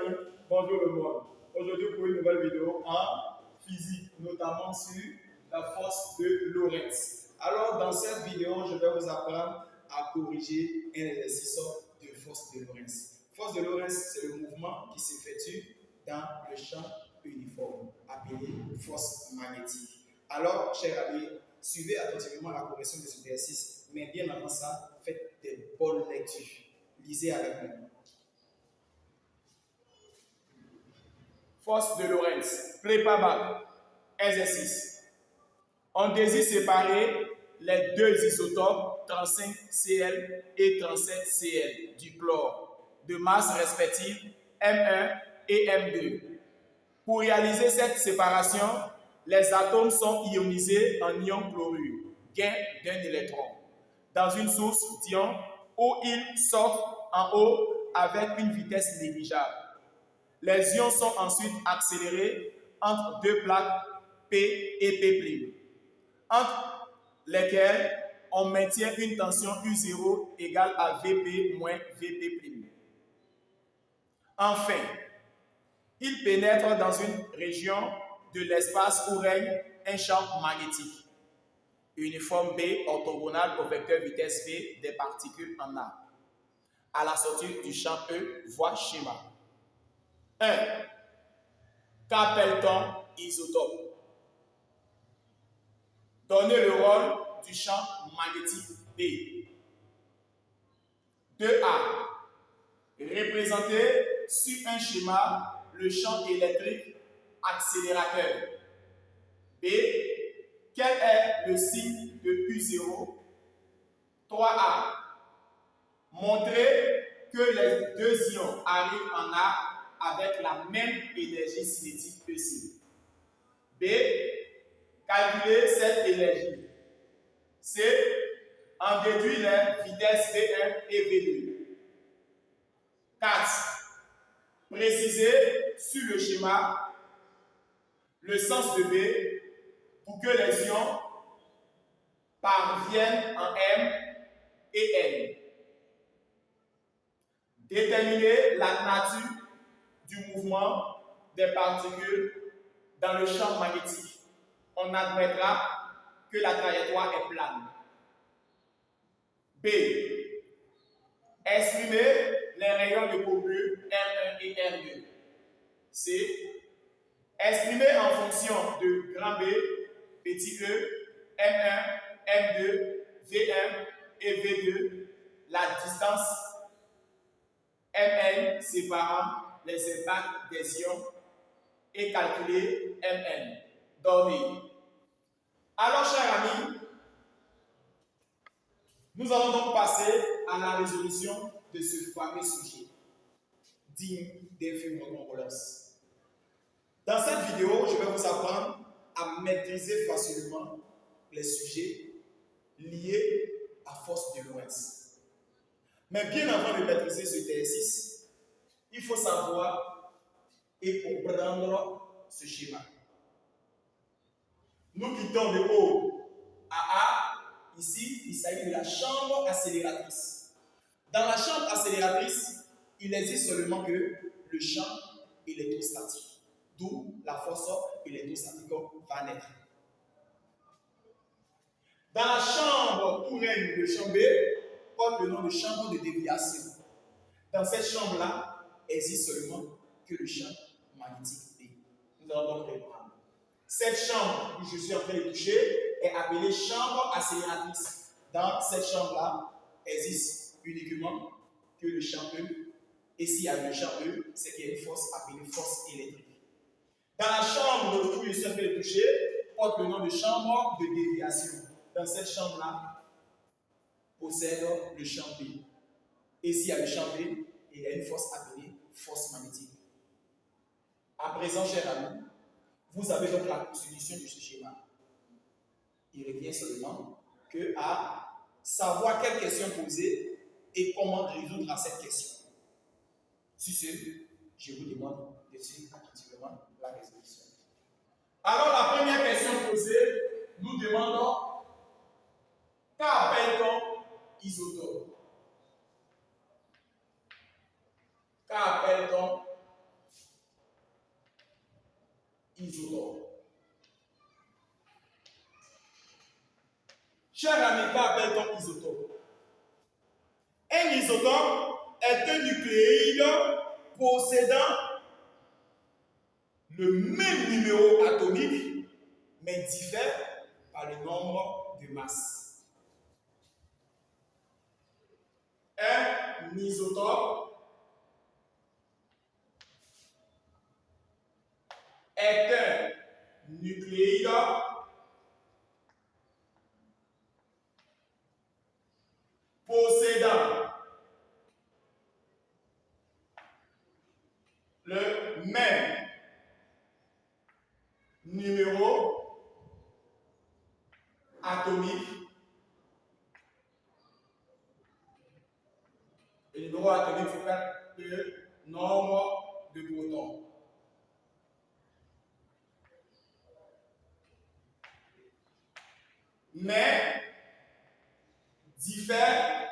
amis, bonjour le monde. Aujourd'hui pour une nouvelle vidéo en physique, notamment sur la force de Lorentz. Alors dans cette vidéo, je vais vous apprendre à corriger un exercice de force de Lorentz. Force de Lorentz, c'est le mouvement qui s'effectue dans le champ uniforme, appelé force magnétique. Alors, chers amis, suivez attentivement la correction de cet exercice, mais bien avant ça, faites des bonnes lectures. Lisez avec moi. Force de Lorentz, prépa bac, exercice. On désire séparer les deux isotopes 35Cl et 37Cl du chlore de masse respective M1 et M2. Pour réaliser cette séparation, les atomes sont ionisés en ion chlorure, gain d'un électron, dans une source d'ion où ils sortent en haut avec une vitesse négligeable. Les ions sont ensuite accélérés entre deux plaques P et P', entre lesquelles on maintient une tension U0 égale à Vp moins Vp'. Enfin, ils pénètrent dans une région de l'espace où règne un champ magnétique uniforme B orthogonal au vecteur vitesse V des particules en A. À la sortie du champ E, voie schéma. 1. Qu'appelle-t-on isotope? Donnez le rôle du champ magnétique B. 2A. Représentez sur un schéma le champ électrique accélérateur. B. Quel est le signe de U0? 3A. Montrez que les deux ions arrivent en A avec la même énergie cinétique EC. B. Calculez cette énergie. C. En déduit les vitesses V1 et V2. 4. Précisez sur le schéma le sens de B pour que les ions parviennent en M et N. Déterminez la nature du mouvement des particules dans le champ magnétique. On admettra que la trajectoire est plane. B. Exprimez les rayons de courbure R1 et R2. C. Exprimez en fonction de grand B, petit e, M1, M2, V1 et V2 la distance Mn séparant les impacts des ions et calculer Mn. Donnez. Alors, chers amis, nous allons donc passer à la résolution de ce fameux sujet digne d'un film concourance. Dans cette vidéo, je vais vous apprendre à maîtriser facilement les sujets liés à force de Lorentz. Mais bien avant de maîtriser cet exercice, il faut savoir et comprendre ce schéma. Nous quittons de haut à A. Ici, il s'agit de la chambre accélératrice. Dans la chambre accélératrice, il n'existe seulement que le champ électrostatique, d'où la force électrostatique va naître. Dans la chambre où règne le champ B, porte le nom de chambre de déviation. Dans cette chambre-là, existe seulement que le champ magnétique B. Nous allons donc reprendre. Cette chambre que je suis en train de toucher est appelée chambre accélératrice. Dans cette chambre-là, existe uniquement que le champ E. Et s'il y a le champ E, c'est qu'il y a une force appelée force électrique. Dans la chambre que je suis en train de toucher, porte le nom de chambre de déviation. Dans cette chambre-là, possède le champ B. Et s'il y a le champ B, il y a une force appelée force magnétique. À présent, chers amis, vous avez donc la constitution de ce schéma. Il revient seulement que à savoir quelle question poser et comment résoudre à cette question. Sur ce, je vous demande de suivre attentivement la résolution. Alors, la première question posée, nous demandons qu'appelle-t-on isotope? Qu'appelle-t-on isotope. Cher ami, qu'appelle-t-on isotope? Un isotope est un nucléide possédant le même numéro atomique, mais diffère par le nombre de masses. Un isotope est un nucléide possédant le même numéro atomique. Le numéro atomique, c'est pas le nombre de protons. Mais diffère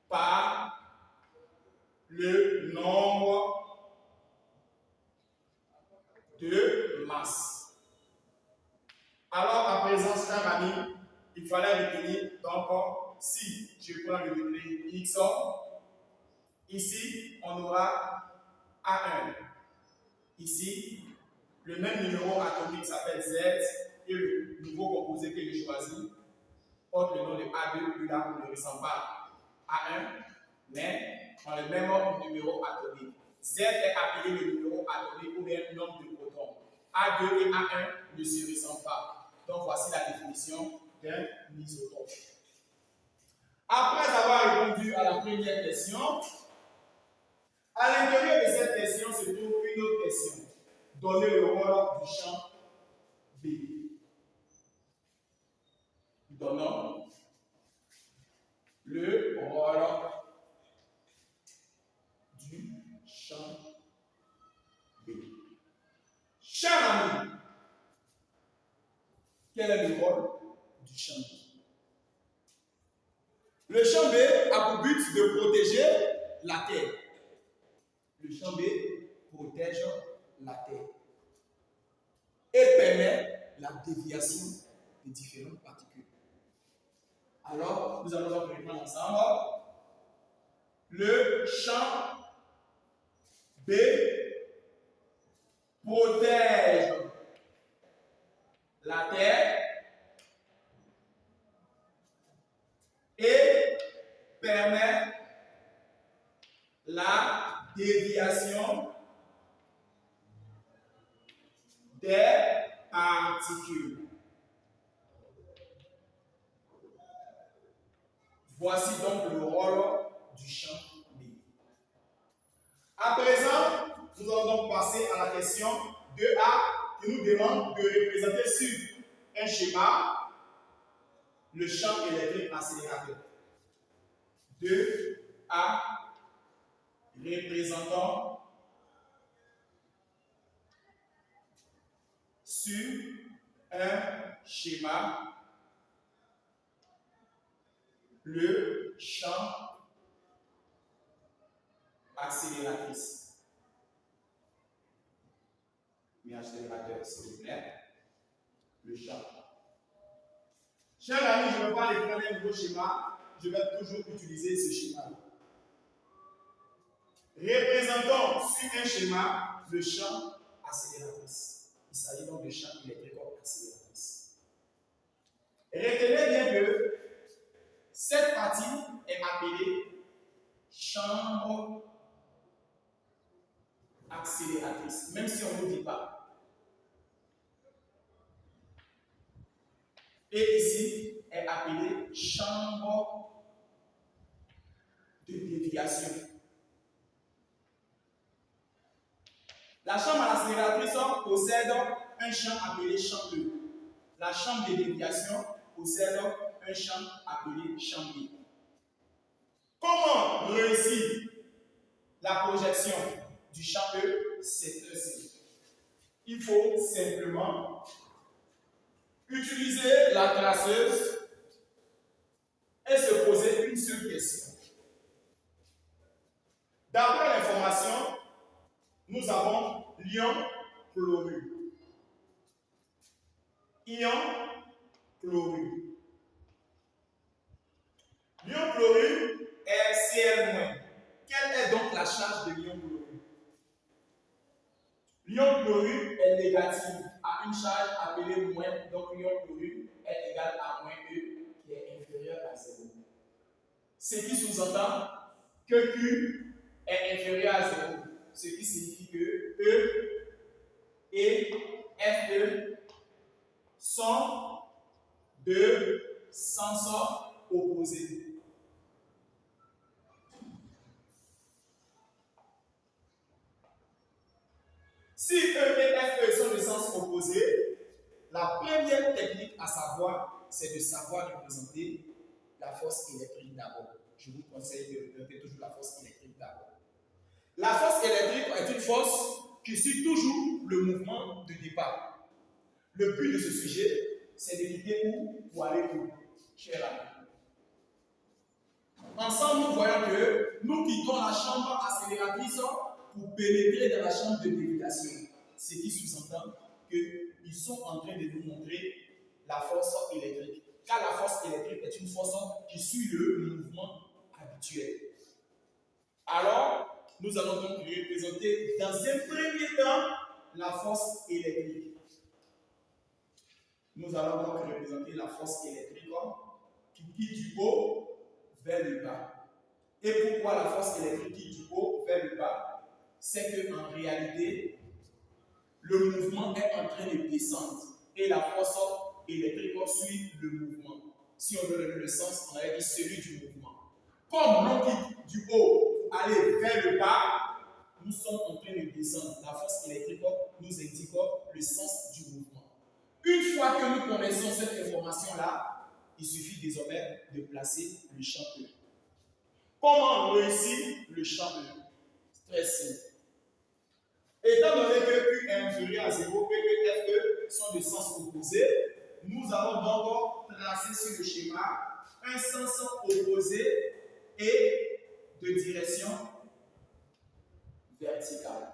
par le nombre de masses. Alors, à présent, chers amis, il fallait retenir donc si je prends le nucléide X, ici, on aura A1. Ici, le même numéro atomique s'appelle Z et le nouveau composé que j'ai choisi porte le nom de A2, puis là, on ne ressemble pas à A1, mais ont le même numéro atomique. Z est appelé le numéro atomique ou bien le nombre de protons. A2 et A1 ne se ressemblent pas. Donc, voici la définition d'un isotope. Après avoir répondu à la première question, à l'intérieur de cette question se trouve une autre question. Donner le rôle du champ B. Donnons le rôle du champ B. Cher ami, quel est le rôle du champ B? Le champ B a pour but de protéger la Terre. Le champ B protège la Terre et permet la déviation de différentes particules. Alors, nous allons donc reprendre ensemble. Le champ B protège la Terre et permet la déviation des particules. Voici donc le rôle du champ B. À présent, nous allons donc passer à la question 2A qui nous demande de représenter sur un schéma le champ électrique accélérateur. 2A, représentant sur un schéma le champ accélératrice. Mais accélérateur, s'il vous plaît. Le champ. Chers amis, je ne vais pas aller prendre un nouveau schéma, je vais toujours utiliser ce schéma. Représentons sur un schéma le champ accélératrice. Il s'agit donc de champ électrique accélératrice. Retenez bien que cette partie est appelée chambre accélératrice, même si on ne dit pas. Et ici est appelée chambre de déviation. La chambre accélératrice possède un champ appelé champ E. La chambre de déviation possède un champ appelé champ B. Comment réussir la projection du champ E? C'est très simple. Il faut simplement utiliser la traceuse et se poser une seule question. D'après l'information, nous avons Lyon chlorure. Ion chlorure. L'ion chlorure est Cl-. Quelle est donc la charge de l'ion chlorure? L'ion chlorure est négatif à une charge appelée moins, donc l'ion chlorure est égal à moins E qui est inférieur à 0. Ce qui sous-entend que Q est inférieur à 0, ce qui signifie que E et Fe sont deux sens opposés. Si E et Fe sont de sens opposés, la première technique à savoir, c'est de savoir représenter la force électrique d'abord. Je vous conseille de représenter toujours la force électrique d'abord. La force électrique est une force qui suit toujours le mouvement de départ. Le but de ce sujet, c'est de quitter où pour aller où, cher ami. Ensemble, nous voyons que nous quittons la chambre accélératrice pour pénétrer dans la chambre de déviation. Ce qui sous-entend qu'ils sont en train de nous montrer la force électrique. Car la force électrique est une force qui suit le mouvement habituel. Alors, nous allons donc représenter dans un premier temps la force électrique. Nous allons donc représenter la force électrique qui quitte du haut vers le bas. Et pourquoi la force électrique quitte du haut vers le bas? C'est qu'en réalité, le mouvement est en train de descendre et la force électrique suit le mouvement. Si on veut donner le sens, on a dit celui du mouvement. Comme l'on quitte du haut pour aller vers le bas, nous sommes en train de descendre. La force électrique nous indique le sens du mouvement. Une fois que nous connaissons cette information-là, il suffit désormais de placer le champ E. Comment réussir le champ E? Très simple. Étant donné que Q est inférieur à 0 et que Fe sont de sens opposés, nous allons donc tracer sur le schéma un sens opposé et de direction verticale.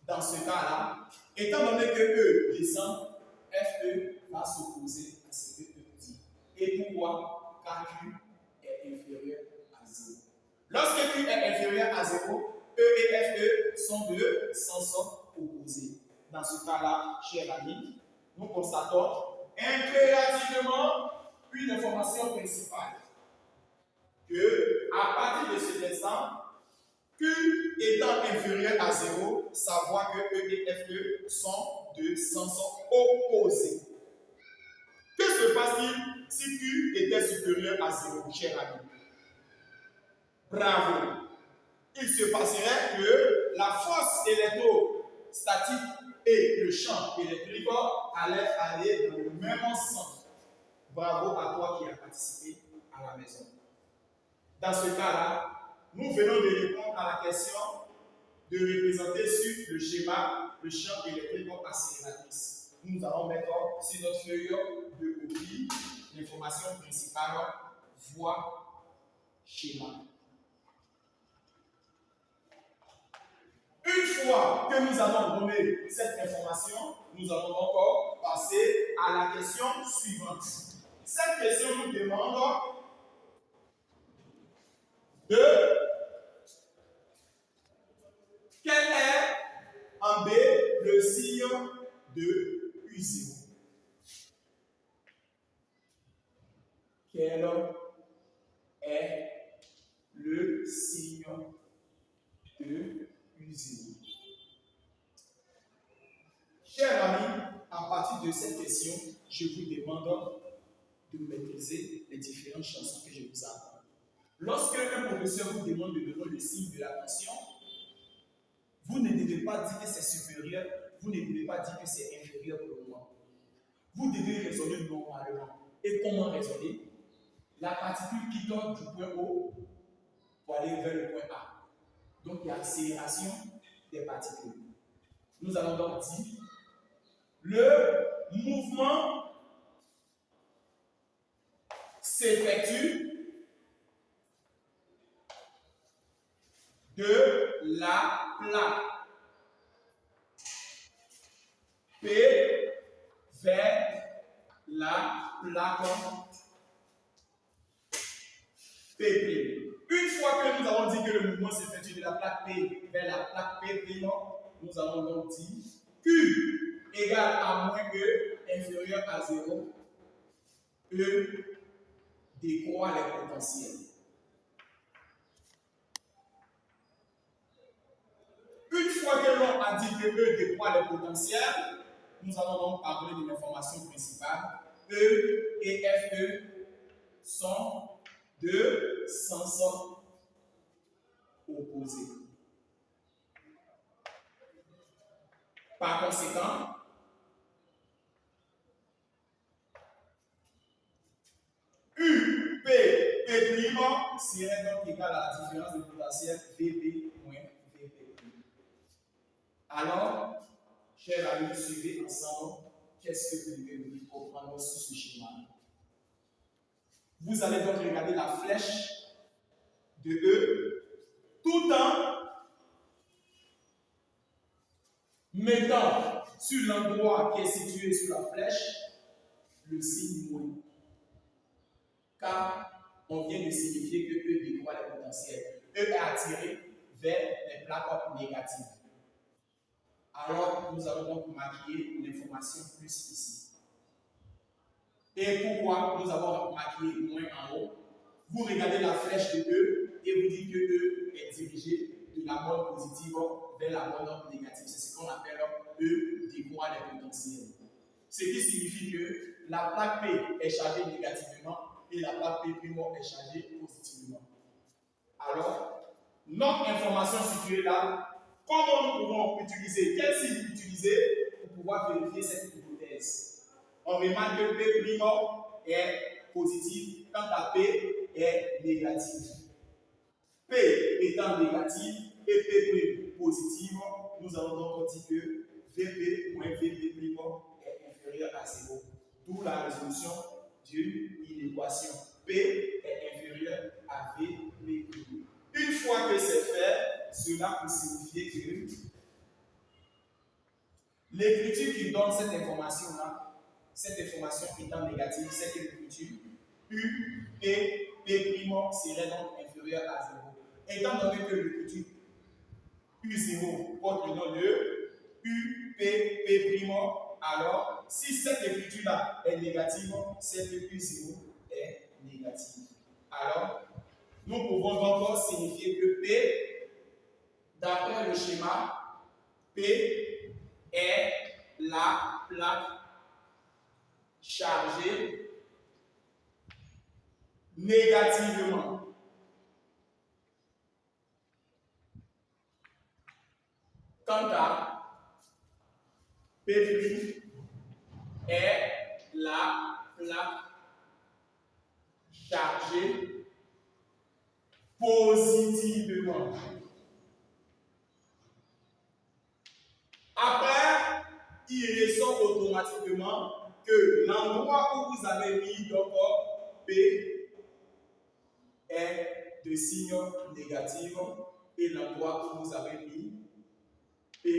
Dans ce cas-là, étant donné que E descend, Fe va s'opposer à ce que E dit. Et pourquoi? Car Q est inférieur à 0. Lorsque Q est inférieur à 0, E et Fe sont de sens opposés. Dans ce cas-là, chers amis, nous constatons impérativement une information principale. Que, à partir de cet instant, Q étant inférieur à 0, savoir que E et Fe sont de sens opposés. Que se passe-t-il si Q était supérieur à 0, chers amis? Bravo! Il se passerait que la force électrostatique et le champ électrique allaient aller dans le même sens. Bravo à toi qui as participé à la maison. Dans ce cas-là, nous venons de répondre à la question de représenter sur le schéma le champ électrique accélératrice. Nous allons mettre sur notre feuille de copie l'information principale, voie schéma. Une fois que nous avons donné cette information, nous allons encore passer à la question suivante. Cette question nous demande de quel est en B le signe de U0. Quel est le signe de U0? Chers amis, à partir de cette question, je vous demande de maîtriser les différentes chansons que je vous apprends. Lorsque un professeur vous demande de donner le signe de la tension, vous ne devez pas dire que c'est supérieur, vous ne devez pas dire que c'est inférieur pour le moment. Vous devez raisonner normalement. Et comment raisonner? La particule qui tombe du point O pour aller vers le point A. Donc il y a accélération des particules. Nous allons donc dire le mouvement s'effectue de la plaque P vers la plaque P'. Une fois que nous avons dit que le mouvement s'effectue de la plaque P vers la plaque P', nous allons donc dire Q égale à moins E inférieur à 0, E décroît les potentiels. Une fois que l'on a dit que E décroît les potentiels, nous allons donc parler de l'information principale. E et FE sont deux sens opposés. Par conséquent, U, P, P' serait donc égal à la différence de potentiel VP moins VP'. Alors, chers amis, suivez ensemble qu'est-ce que vous devez nous comprendre sur ce schéma. Vous allez donc regarder la flèche de E tout en mettant sur l'endroit qui est situé sur la flèche le signe moins. Car on vient de signifier que E décroît les potentiels. E est attiré vers les plaques négatives. Alors, nous allons donc maquiller l'information plus ici. Et pourquoi nous avons maquillé moins en haut? Vous regardez la flèche de E et vous dites que E est dirigé de la bande positive vers la bande négative. C'est ce qu'on appelle E décroît les potentiels. Ce qui signifie que la plaque P est chargée négativement et la plaque P' est chargée positivement. Alors, notre information située là, comment nous pouvons utiliser, quel signe utiliser pour pouvoir vérifier cette hypothèse? On remarque que P' est positif, quant à P est négatif. P étant négatif et P' positif, nous allons donc dire que VP moins VP' est inférieur à 0. D'où la résolution d'une équation. P est inférieur à VP'. Une fois que c'est fait, cela peut signifier que l'écriture qui donne cette information-là, cette information étant négative, c'est que l'écriture U, P, P' serait donc inférieur à 0. Étant donné que l'écriture U0 porte le nom de U, P, P', alors si cette écriture-là est négative, c'est que U0 est négative. Alors, nous pouvons donc signifier que P, d'après le schéma, P est la plaque chargée négativement. Quant à P' est la plaque chargée positivement. Après, il ressort automatiquement que l'endroit où vous avez mis donc P est de signe négatif et l'endroit où vous avez mis P'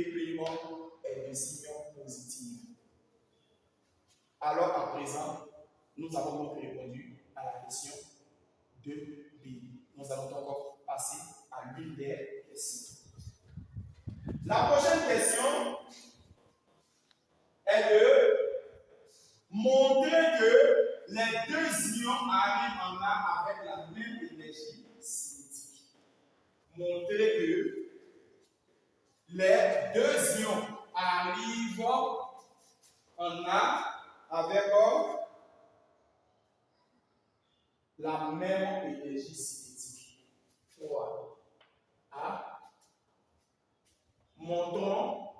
est de signe positif. Alors à présent, nous avons donc répondu à la question de B. Nous allons donc passer à l'une des questions. La prochaine question est de montrer que les deux ions arrivent en A avec la même énergie cinétique. Montrer que les deux ions arrivent en A avec la même énergie cinétique. 3A. Montrons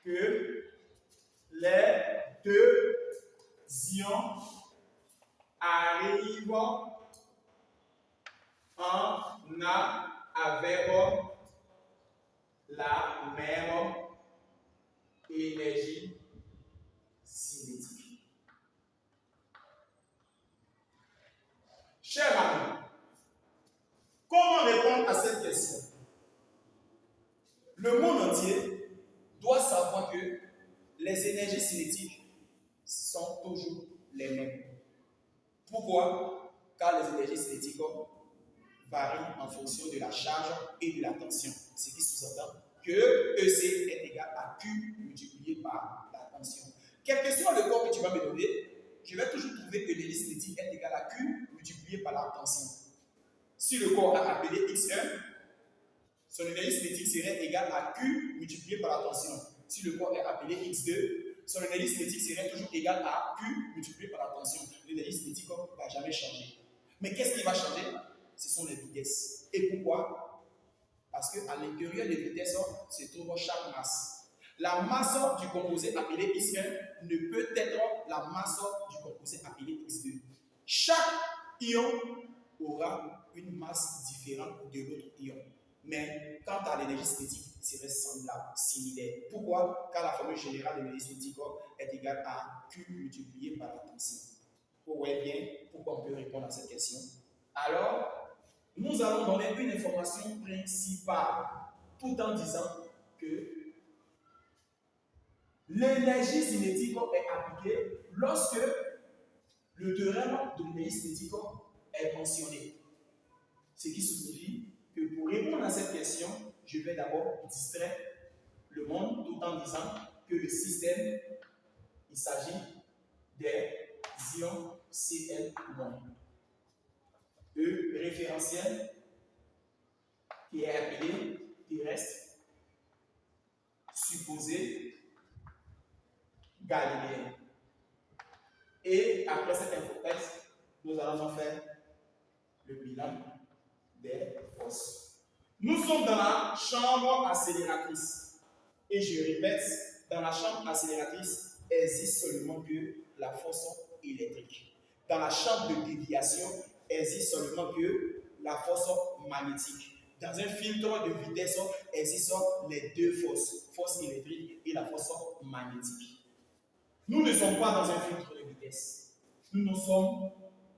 que les deux ions arrivent en A avec la même énergie cinétique. Chers amis, comment répondre à cette question? Le monde entier doit savoir que les énergies cinétiques sont toujours les mêmes. Pourquoi? Car les énergies cinétiques varient en fonction de la charge et de la tension. Ce qui sous-entend que EC est égal à Q multiplié par la tension. Quel que soit le corps que tu vas me donner, je vais toujours trouver que l'énergie cinétique est égale à Q multiplié par la tension. Si le corps est appelé X1, son énergie cinétique serait égale à Q multiplié par la tension. Si le corps est appelé X2, son énergie cinétique serait toujours égale à Q multiplié par la tension. L'énergie cinétique ne va jamais changer. Mais qu'est-ce qui va changer? Ce sont les vitesses. Et pourquoi? Parce qu'à l'intérieur des vitesses se trouve chaque masse. La masse du composé appelé X1 ne peut être la masse du composé appelé X2. Chaque ion aura une masse différente de l'autre ion. Mais quant à l'énergie cinétique, c'est semblable, similaire. Pourquoi? Car la formule générale de l'énergie cinétique est égale à Q multiplié par la tension. Vous voyez bien pourquoi on peut répondre à cette question. Alors, nous allons donner une information principale, tout en disant que l'énergie cinétique est appliquée lorsque le théorème de l'énergie cinétique est mentionné. Ce qui signifie que pour répondre à cette question, je vais d'abord distraire le monde tout en disant que le système, il s'agit des ions Cl-. Le référentiel qui est appelé terrestre, supposé galiléen. Et après cette hypothèse, nous allons faire le bilan des forces. Nous sommes dans la chambre accélératrice. Et je répète, dans la chambre accélératrice, existe seulement que la force électrique. Dans la chambre de déviation, existe seulement que la force magnétique. Dans un filtre de vitesse, existent les deux forces, force électrique et la force magnétique. Nous ne sommes pas dans un filtre de vitesse. Nous sommes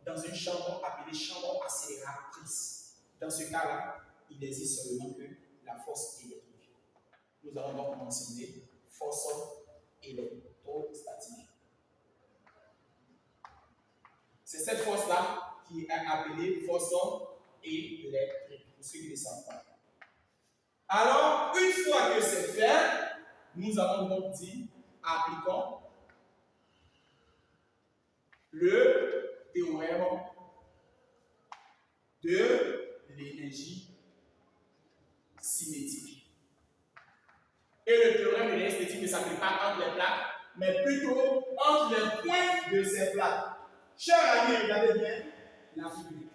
dans une chambre appelée chambre accélératrice. Dans ce cas-là, il existe seulement que la force électrique. Nous allons donc mentionner force électrostatique. C'est cette force-là qui est appelée force électrique, pour ceux qui ne le savent pas. Alors, une fois que c'est fait, nous allons donc dire, appliquons le théorème de l'énergie cinétique. Et le théorème de l'énergie cinétique ne s'applique pas entre les plaques, mais plutôt entre les points de ces plaques. Chers amis, regardez bien la figure.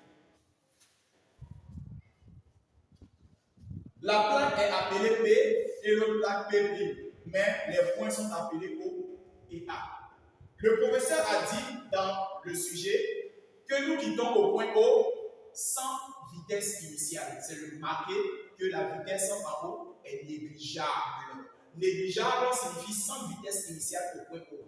La plaque est appelée P et l'autre plaque P', mais les points sont appelés O et A. Le professeur a dit dans le sujet que nous quittons au point O sans vitesse initiale. C'est remarqué que la vitesse en haut est négligeable. Négligeable signifie sans vitesse initiale au point O.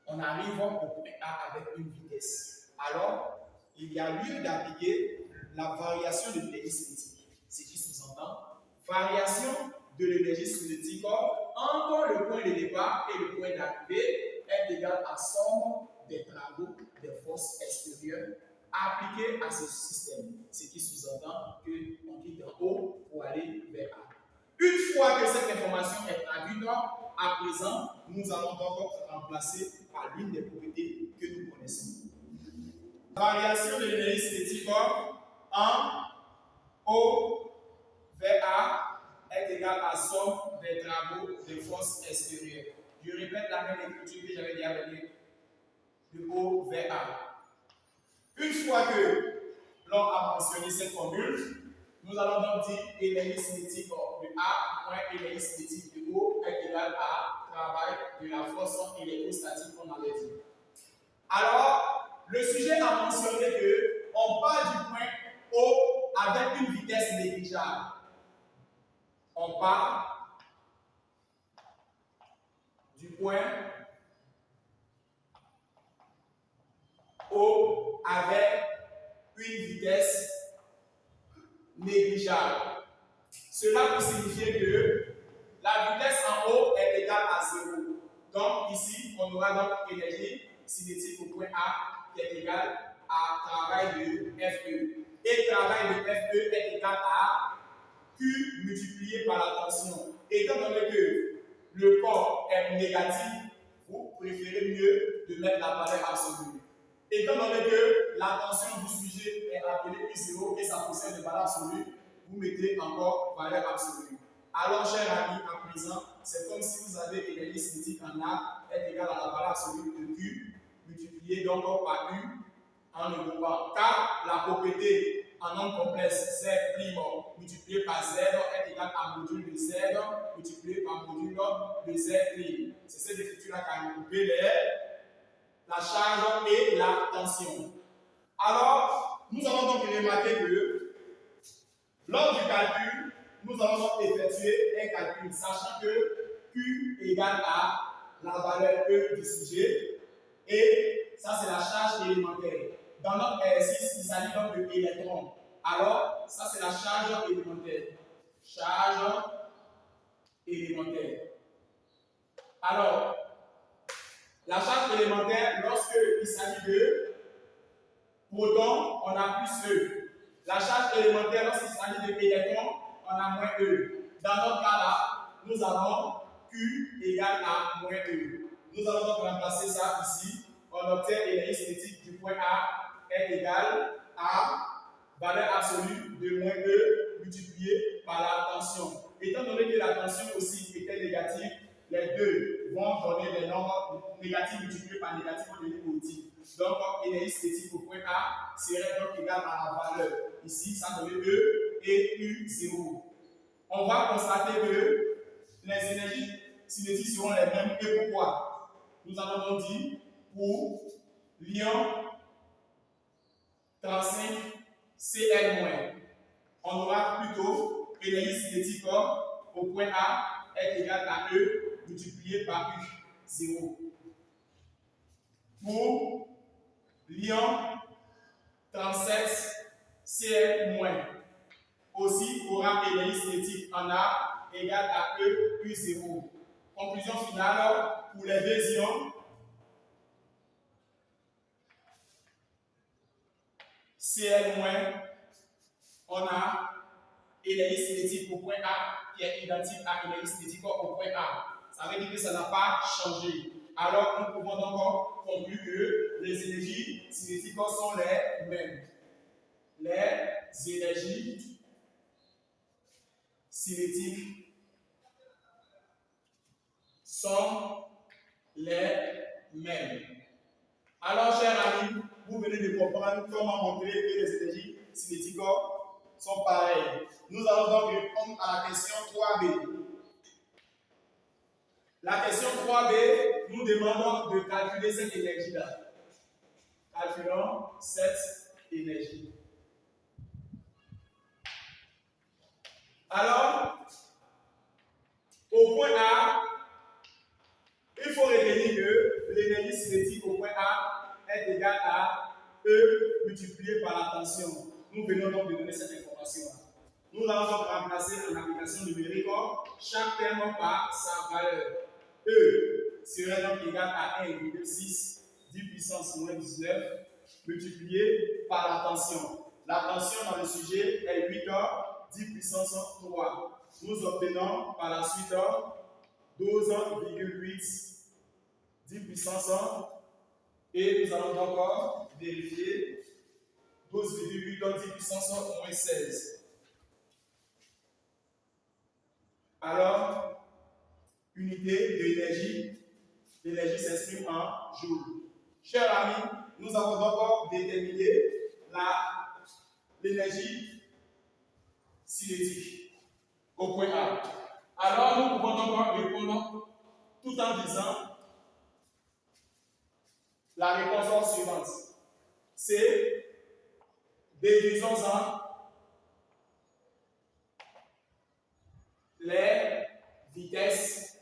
On arrive au point A avec une vitesse. Alors, il y a lieu d'appliquer la variation de l'énergie cinétique. Ce qui sous-entend variation de l'énergie cinétique entre le point de départ et le point d'arrivée est égal à somme des travaux des forces extérieures appliquées à ce système. Ce qui sous-entend qu'on quitte en haut pour aller vers A. Une fois que cette information est traduite, à présent, nous allons donc remplacer par l'une des propriétés que nous connaissons. Variation de l'énergie cinétique en O vers A est égale à somme des travaux des forces extérieures. Je répète la même écriture que j'avais déjà appelée de O vers A. Une fois que l'on a mentionné cette formule, nous allons donc dire énergie cinétique de A moins énergie cinétique de O est égal à travail de la force électrostatique qu'on avait dit. Alors, le sujet a mentionné qu'on part du point O avec une vitesse négligeable. On part du point O avec une vitesse négligeable. Cela peut signifier que la vitesse en haut est égale à 0. Donc, aura donc énergie cinétique au point A qui est égal à travail de FE. Et travail de FE est égal à Q multiplié par la tension. Étant donné que le corps est négatif, vous préférez mieux de mettre la valeur absolue. Étant donné que la tension du sujet est appelée Q0 et ça possède une valeur absolue, vous mettez encore valeur absolue. Alors, chers amis, à présent, c'est comme si vous avez énergie cinétique en A est égale à la valeur absolue de Q multiplié donc par U en le groupant. Car la propriété en nombre complexe Z' multiplié par Z est égal à module de Z multiplié par module de Z'. C'est cette écriture-là qui a groupé la charge et la tension. Alors, nous allons donc remarquer que lors du calcul, nous allons donc effectuer un calcul, sachant que Q égale à la valeur E du sujet et ça c'est la charge élémentaire. Dans notre exercice, il s'agit donc de électrons. Alors, ça c'est la charge élémentaire. Charge élémentaire. Alors, la charge élémentaire, lorsqu'il s'agit de protons, on a plus E. La charge élémentaire, lorsqu'il s'agit de électrons, on a moins E. Dans notre cas-là, nous avons Q égale à moins E. Nous allons donc remplacer ça ici. On obtient l'énergie cinétique du point A est égale à valeur absolue de moins E multiplié par la tension. Étant donné que la tension aussi était négative, les deux vont donner des nombres négatifs multipliés par négatif en donner positif. Donc, énergie cinétique au point A serait donc égale à la valeur. Ici, ça donne E et U0. On va constater que les énergies cinétiques seront les mêmes. Et pourquoi? Nous avons donc dit pour l'ion 35 Cl-. On aura plutôt énergie cinétique au point A est égale à E multiplié par U0. Pour l'ion 37 Cl-, aussi aura énergie cinétique en A égale à E U0. Conclusion finale, pour les deux ions, Cl-, on a énergie cinétique au point A qui est identique à énergie cinétique au point A. Ça veut dire que ça n'a pas changé. Alors, nous pouvons donc conclure que les énergies cinétiques sont les mêmes. Les énergies cinétiques sont les mêmes. Alors, chers amis, vous venez de comprendre comment montrer que les énergies cinétiques sont pareilles. Nous allons donc répondre à la question 3B. La question 3B nous demande de calculer cette énergie-là. Calculons cette énergie. Alors, au point A, il faut retenir que l'énergie cinétique au point A est égale à E multiplié par la tension. Nous venons donc de donner cette information-là. Nous allons donc remplacer en application numérique chaque terme par sa valeur. E serait donc égal à 1,6 10 puissance moins 19 multiplié par la tension. La tension dans le sujet est 8 10 puissance 3. Nous obtenons par la suite 12,8 10 puissance 1 et nous allons encore vérifier 12,8 10 puissance moins 16. Alors, unité de l'énergie, l'énergie s'exprime en joules. Chers amis, nous avons donc déterminé l'énergie cinétique au point A. Alors, nous pouvons donc répondre tout en disant la réponse suivante. C'est déduisons-en les vitesses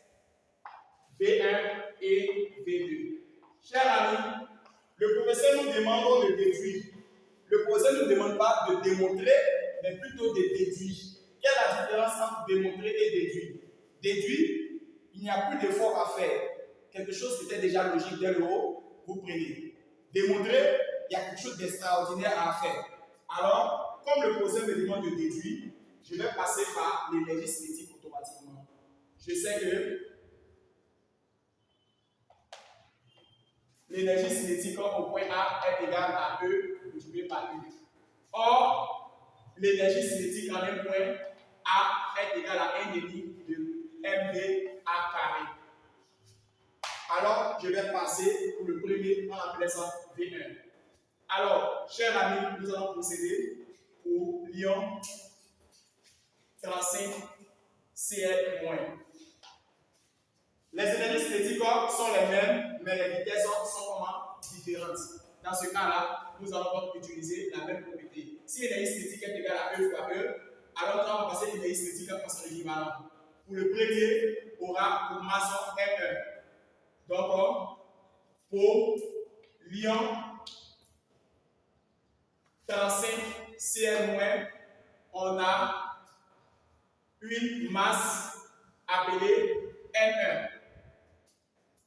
V1 et V2. Chers amis, le professeur nous demande de déduire. Le professeur ne nous demande pas de démontrer, mais plutôt de déduire. Quelle est la différence entre démontrer et déduire? Déduire, il n'y a plus d'effort à faire. quelque chose qui était déjà logique dès le haut, vous prenez. Démontrer, il y a quelque chose d'extraordinaire à faire. Alors, comme le professeur me demande de déduire, je vais passer par l'énergie cinétique automatiquement. Je sais que l'énergie cinétique au point A est égale à E multiplié par U. Or, l'énergie cinétique en un point A est égale à 1 demi de mv A carré. Alors, je vais passer pour le premier, on appelle ça V1. Alors, chers amis, nous allons procéder pour l'ion 35 Cl-. Les énergies cinétiques sont les mêmes, mais les vitesses sont comment différentes. Dans ce cas-là, nous allons donc utiliser la même propriété. Si l'énergie cinétique est égale à E fois E, alors on va passer l'énergie cinétique par son équivalent. Pour le premier, aura pour masse M1. Donc, pour l'ion 35 Cl-, on a une masse appelée M1.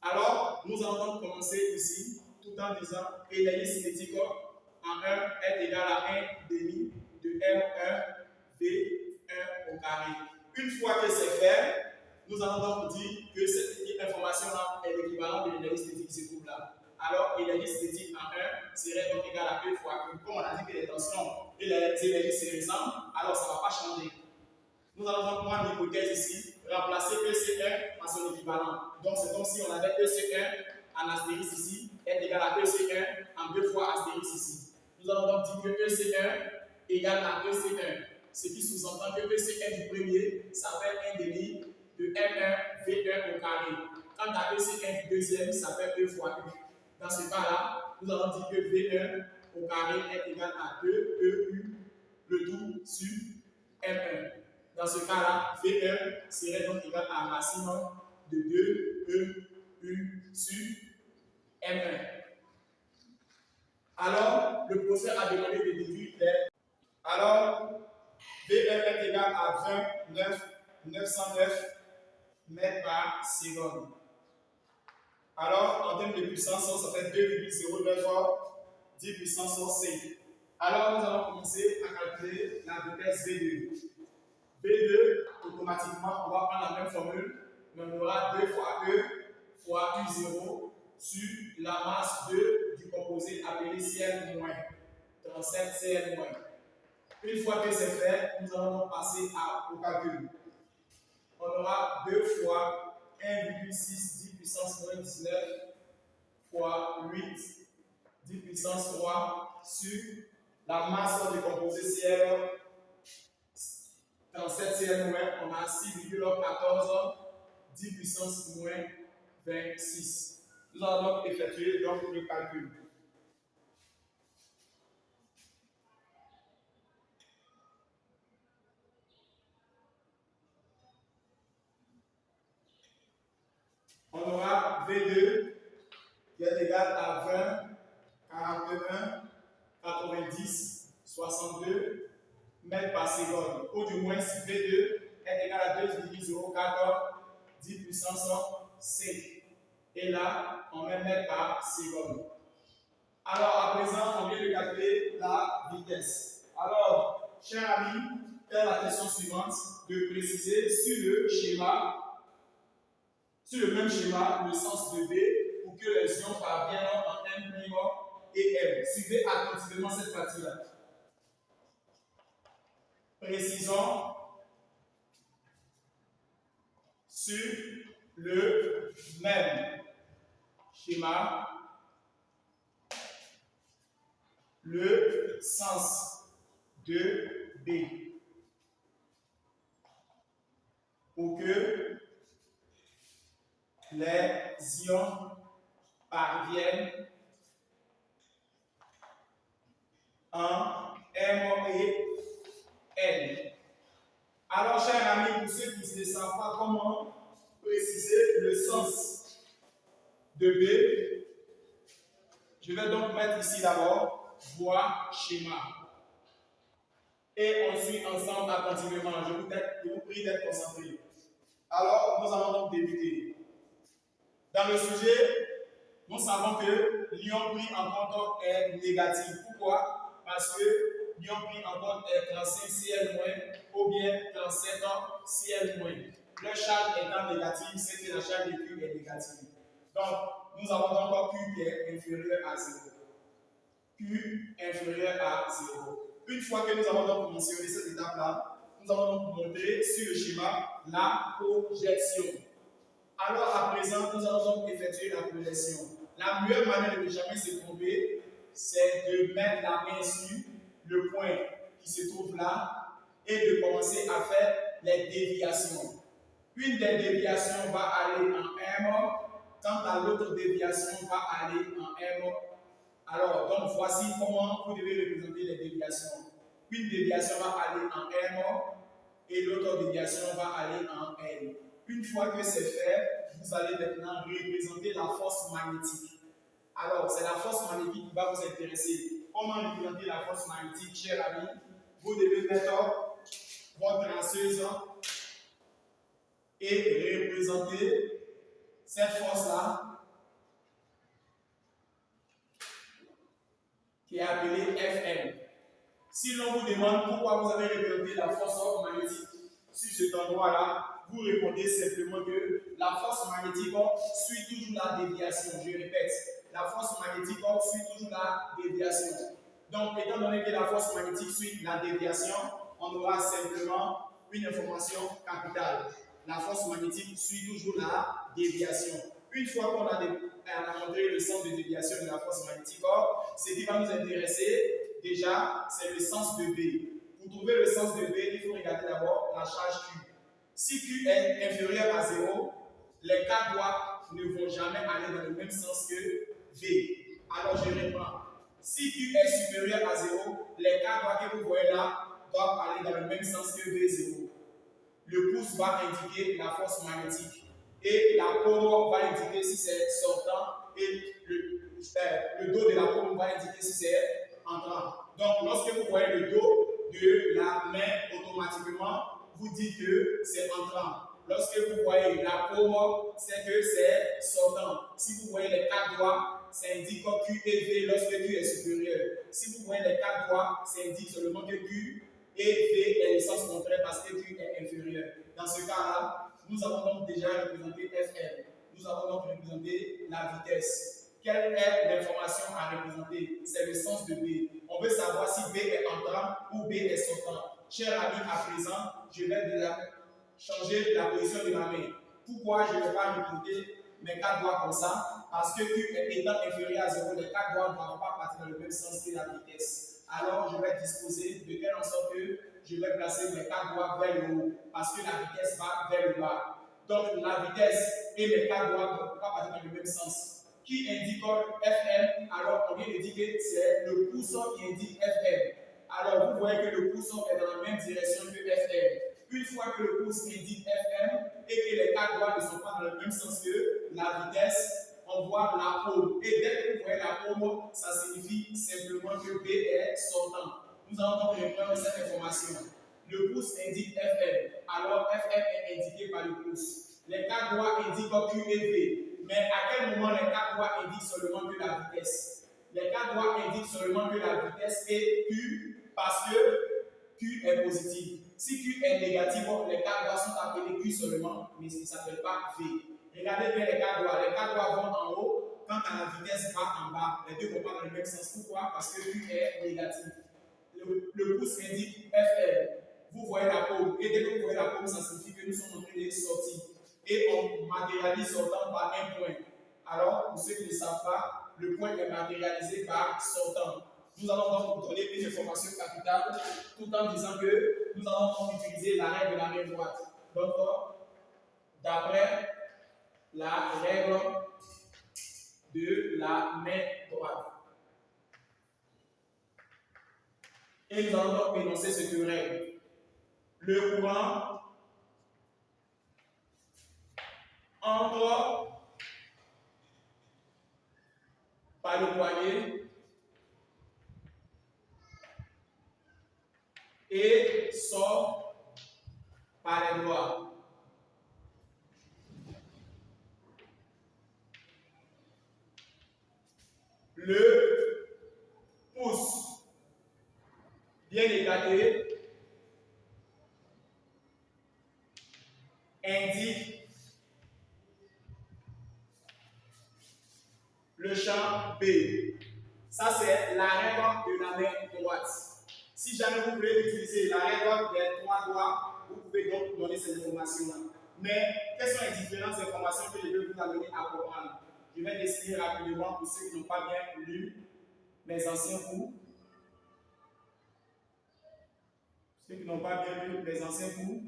Alors, nous allons donc commencer ici, tout en disant énergie cinétique en 1 est égal à 1 demi de M1 V1 au carré. Une fois que c'est fait, nous allons donc dire que cette information-là est l'équivalent de l'énergie cinétique qui se trouve là. Alors, l'énergie cinétique en 1 serait donc égale à E fois Q. Comme on a dit que les tensions et les énergies se ressemblent, alors ça ne va pas changer. Nous allons donc prendre l'hypothèse ici, remplacer EC1 par son équivalent. Donc c'est comme si on avait EC1 en astérisque ici est égal à EC1 en 2 fois astérisque ici. Nous allons donc dire que EC1 égale à EC1, ce qui sous-entend que EC1 du premier s'appelle 1 demi de M1 V1 au carré. Quant à EC1 du deuxième s'appelle E fois U. Dans ce cas-là, nous allons dire que V1 au carré est égal à 2EU, le tout sur M1. Dans ce cas-là, V1 serait donc égal à racine de 2EU sur M1. Alors, le professeur a demandé de déduire les. Alors, V1 est égal à 909 mètres par seconde. Alors, en termes de puissance, ça fait 2,09 fois 10 puissance 5. Alors, nous allons commencer à calculer la vitesse V2. V2, automatiquement, on va prendre la même formule, mais on aura 2 fois E fois U0 sur la masse 2 du composé appelé Cl-, 37 Cl-. Une fois que c'est fait, nous allons donc passer au calcul. On aura 2 fois 1,6 10 puissance moins 19 fois 8 10 puissance 3 sur la masse du composé Cl, 37 Cl-, on a 6,14 10 puissance moins 26. Nous allons donc effectuer donc le calcul. On aura V2 qui est égal à 20, 41, 90, 62 mètres par seconde. Ou du moins, si V2 est égal à 2,04 10 puissance 5. Et là, on met mètres par seconde. Alors, à présent, on vient de calculer la vitesse. Alors, chers amis, telle la question suivante de préciser sur le même schéma, le sens de V pour que les ions parviennent en M' et M. Suivez attentivement cette partie-là. Précisons sur le même schéma le sens de B pour que les ions parviennent en M et N. Alors, chers amis, pour ceux qui ne savent pas comment préciser le sens de B, je vais donc mettre ici d'abord voie schéma. Et on suit ensemble attentivement. Je vous prie d'être concentrés. Alors, nous allons donc débuter. Dans Dans le sujet, nous savons que l'ion pris en compte est négatif. Pourquoi? Parce que l'ion pris en compte est 35 Cl- ou bien 37 Cl-. Le charge étant négatif, c'est que la charge de Q est négative. Donc, nous avons encore Q qui est inférieur à 0. Q inférieur à 0. Une fois que nous avons donc mentionné cette étape-là, nous allons donc montrer sur le schéma la projection. Alors à présent, nous allons donc effectuer la projection. La meilleure manière de ne jamais se tromper, c'est de mettre la main sur le point qui se trouve là et de commencer à faire les déviations. Une des déviations va aller en M, quand à l'autre déviation va aller en M. Alors, donc voici comment vous devez représenter les déviations. Une déviation va aller en M et l'autre déviation va aller en L. Une fois que c'est fait, vous allez maintenant représenter la force magnétique. Alors, c'est la force magnétique qui va vous intéresser. Comment représenter la force magnétique, chers amis? Vous devez mettre votre traceuse et représenter cette force-là qui est appelée Fm. Si l'on vous demande pourquoi vous avez représenté la force magnétique sur cet endroit-là, vous répondez simplement que la force magnétique suit toujours la déviation. Je répète, la force magnétique suit toujours la déviation. Donc, étant donné que la force magnétique suit la déviation, on aura simplement une information capitale. La force magnétique suit toujours la déviation. Une fois qu'on a montré le sens de déviation de la force magnétique, ce qui va nous intéresser, déjà, c'est le sens de B. Pour trouver le sens de B, il faut regarder d'abord la charge Q. Si Q est inférieur à 0, les quatre doigts ne vont jamais aller dans le même sens que V. Alors je reprends. Si Q est supérieur à 0, les quatre doigts que vous voyez là doivent aller dans le même sens que V0. Le pouce va indiquer la force magnétique et la paume va indiquer si c'est sortant et le dos de la paume va indiquer si c'est entrant. Donc lorsque vous voyez le dos de la main, automatiquement vous dites que c'est entrant. Lorsque vous voyez la paume, c'est que c'est sortant. Si vous voyez les quatre doigts, ça indique que Q est V lorsque Q est supérieur. Si vous voyez les quatre doigts, ça indique seulement que Q et V est le sens contraire parce que Q est inférieur. Dans ce cas-là, nous avons donc déjà représenté Fm. Nous avons donc représenté la vitesse. Quelle est l'information à représenter? C'est le sens de B. On veut savoir si B est entrant ou B est sortant. Chers amis, à présent, je vais déjà changer la position de ma main. Pourquoi je ne vais pas représenter mes quatre doigts comme ça? Parce que Q étant inférieur à 0, les quatre doigts ne doivent pas partir dans le même sens que la vitesse. Alors, je vais disposer de telle en sorte que je vais placer mes quatre doigts vers le haut parce que la vitesse va vers le bas. Donc, la vitesse et mes quatre doigts ne doivent pas partir dans le même sens. Qui indique Fm? Alors, on vient de dire que c'est le pouce qui indique Fm. Alors, vous voyez que le pouce est dans la même direction que Fm. Une fois que le pouce indique Fm et que les quatre doigts ne sont pas dans le même sens que la vitesse, on voit la paume. Et dès que vous voyez la paume, ça signifie simplement que B est sortant. Nous allons donc reprendre cette information. Le pouce indique Fm, alors Fm est indiqué par le pouce. Les quatre doigts indiquent Q et V. Mais à quel moment les quatre doigts indiquent seulement que la vitesse? Les quatre doigts indiquent seulement que la vitesse est Q parce que Q est positif. Si Q est négatif, les quatre doigts sont appelés Q seulement, mais ils ne s'appellent pas V. Regardez bien les quatre doigts. Les quatre doigts vont en haut, quand la vitesse va en bas. Les deux ne vont pas dans le même sens. Pourquoi? Parce que Q est négatif. Le pouce indique Fr. Vous voyez la paume. Et dès que vous voyez la paume, ça signifie que nous sommes en train de sortir. Et on matérialise sortant par un point. Alors, pour ceux qui ne savent pas, le point est matérialisé par sortant. Nous allons donc vous donner une information capitale tout en disant que nous allons donc utiliser la règle de la main droite. Donc, d'après la règle de la main droite. Et nous allons donc énoncer cette règle. Le courant entre par le poignet et sort par les doigts. Le pouce bien écarté indique le champ B. Ça, c'est l'arrêt de la main droite. Si jamais vous voulez utiliser l'arrêt des 3 doigts, vous pouvez donc donner ces informations-là. Mais quelles sont les différentes informations que je vais vous amener à comprendre? Je vais dessiner rapidement pour ceux qui n'ont pas bien lu mes anciens cours. Ceux qui n'ont pas bien lu mes anciens cours,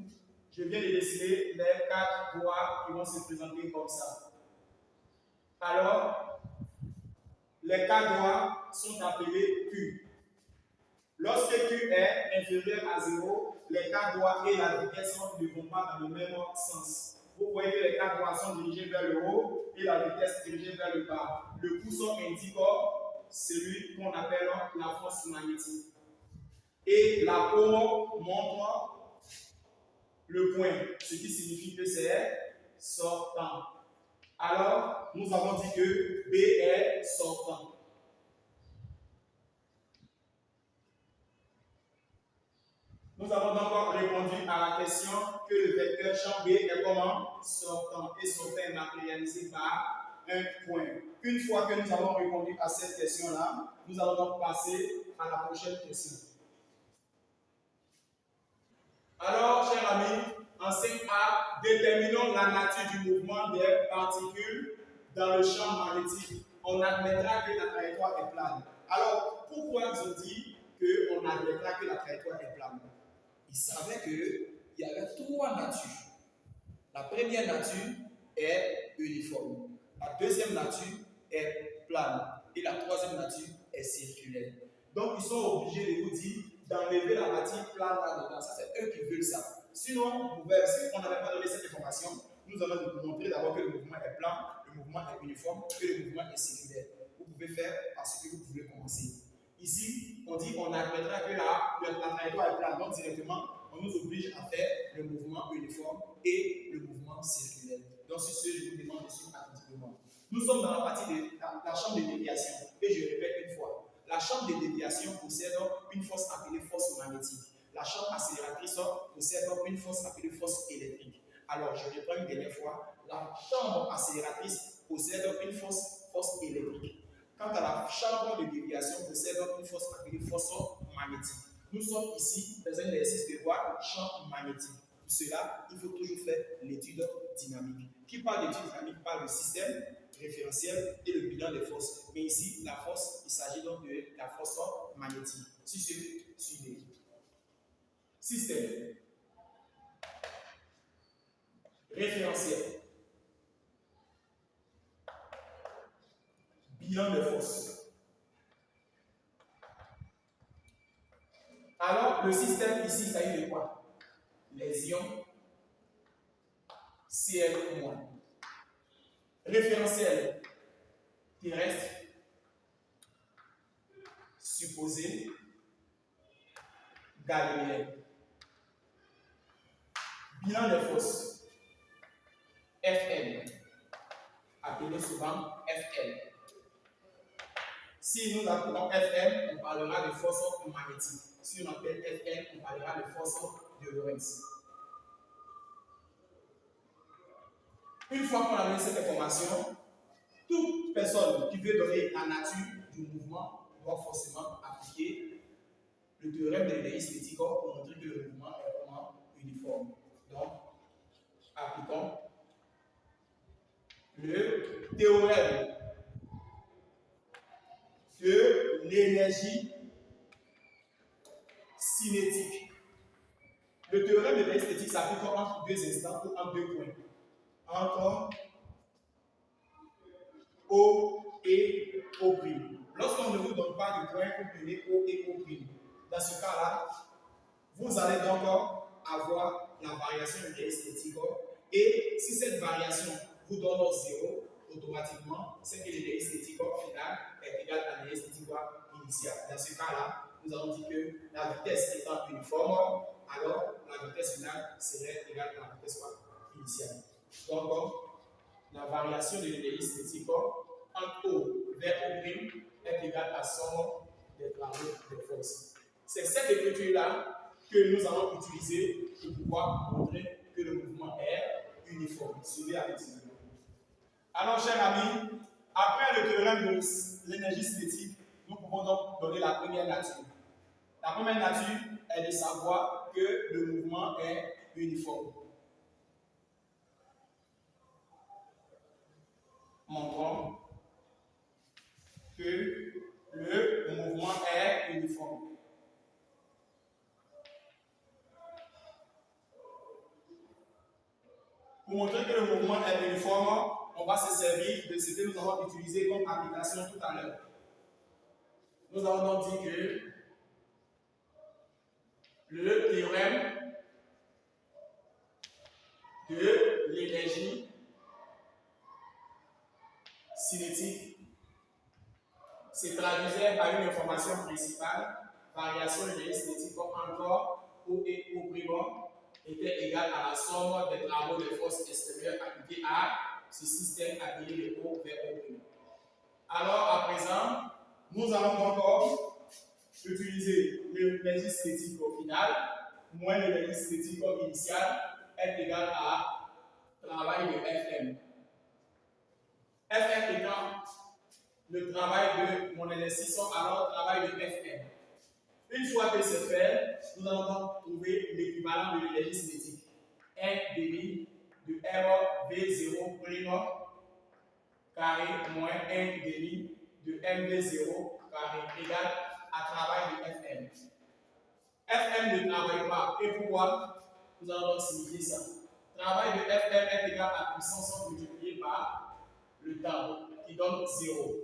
je viens de dessiner les 4 doigts qui vont se présenter comme ça. Alors, les 4 doigts sont appelés Q. Lorsque Q est inférieur à 0, les 4 doigts et la vitesse ne vont pas dans le même sens. Vous voyez que les 4 doigts sont dirigés vers le haut et la vitesse dirigée vers le bas. Le pousson indique celui qu'on appelle la force magnétique. Et la paume montre le point, ce qui signifie que c'est sortant. Alors, nous avons dit que B est sortant. Nous avons donc répondu à la question que le vecteur champ B est comment? Sortant. Et sortant est matérialisé par un point. Une fois que nous avons répondu à cette question-là, nous allons donc passer à la prochaine question. Alors, chers amis, en 5A, déterminons la nature du mouvement des particules dans le champ magnétique. On admettra que la trajectoire est plane. Alors, pourquoi ils ont dit qu'on admettra que la trajectoire est plane? Ils savaient qu'il y avait 3 natures. La première nature est uniforme. La deuxième nature est plane. Et la troisième nature est circulaire. Donc, ils sont obligés de vous dire d'enlever la matière plane là-dedans. Ça, c'est eux qui veulent ça. Sinon, si on n'avait pas donné cette information, nous allons vous montrer d'abord que le mouvement est plan, le mouvement est uniforme, que le mouvement est circulaire. Vous pouvez faire parce que vous pouvez commencer. Ici, on dit qu'on admettra que la trajectoire est plane. Donc, directement, on nous oblige à faire le mouvement uniforme et le mouvement circulaire. Donc, sur ce, je vous demande de suivre attentivement. Nous sommes dans la partie de la chambre de déviation. Et je répète une fois. La chambre de déviation possède une force appelée force magnétique. La chambre accélératrice possède une force appelée force électrique. Alors, je reprends une dernière fois. La chambre accélératrice possède une force électrique. Quant à la chambre de déviation, possède une force appelée force magnétique. Nous sommes ici dans un exercice de quoi? Champ magnétique. Pour cela, il faut toujours faire l'étude dynamique. Qui parle d'étude dynamique parle de système référentiel et le bilan des forces. Mais ici, la force, il s'agit donc de la force magnétique. Suivez. Système référentiel. Bilan des forces. Alors, le système ici, ça y est de quoi? Les ions Cl-. Référentiel terrestre supposé galiléen. Bilan des forces. Fn, appelé souvent Fl. Si nous appelons Fn, on parlera de force magnétique. Si on appelle Fn, on parlera de force de Lorentz. Une fois qu'on a donné cette information, toute personne qui veut donner la nature du mouvement doit forcément appliquer le théorème de l'Énéis-Lético pour montrer que le mouvement est vraiment uniforme. Donc, appliquons le théorème de l'énergie cinétique. Le théorème de l'esthétique s'applique entre 2 instants ou entre 2 points. Entre O et O'. Lorsqu'on ne vous donne pas de point, vous prenez O et O'. Dans ce cas-là, vous allez donc avoir la variation de l'esthétique. Et si cette variation vous donne 0, automatiquement, c'est que l'esthétique finale est égale à l'esthétique initiale. Dans ce cas-là, nous avons dit que la vitesse étant uniforme, alors la vitesse finale serait égale à la vitesse initiale. Donc, la variation de l'esthétique entre O vers O', est égal à la somme des travaux des forces. C'est cette écriture-là que nous allons utiliser pour pouvoir montrer que le mouvement est uniforme. Suivez attentivement. Alors, chers amis, après le théorème de l'énergie cinétique, nous pouvons donc donner la première nature. La première nature est de savoir que le mouvement est uniforme. Montrons que le mouvement est uniforme. Pour montrer que le mouvement est uniforme, on va se servir de ce que nous avons utilisé comme application tout à l'heure. Nous avons donc dit que le théorème de l'énergie cinétique se traduisait par une information principale, variation de l'énergie cinétique comme encore O et O' était égale à la somme des travaux de force extérieure appliqués à ce système appelé le O vers O'. Alors à présent, nous allons encore utiliser l'énergie cinétique au final, moins l'énergie cinétique initiale est égale à travail de Fm. Fm étant le travail de mon exercice, alors travail de Fm. Une fois que c'est fait, nous allons donc trouver l'équivalent de l'énergie cinétique. 1 demi de MV0' carré moins 1 demi de MV0 carré égale à travail de Fm. Fm ne travaille pas. Et pourquoi? Nous allons donc signifier ça. Travail de Fm est égal à puissance multipliée par le temps, qui donne 0.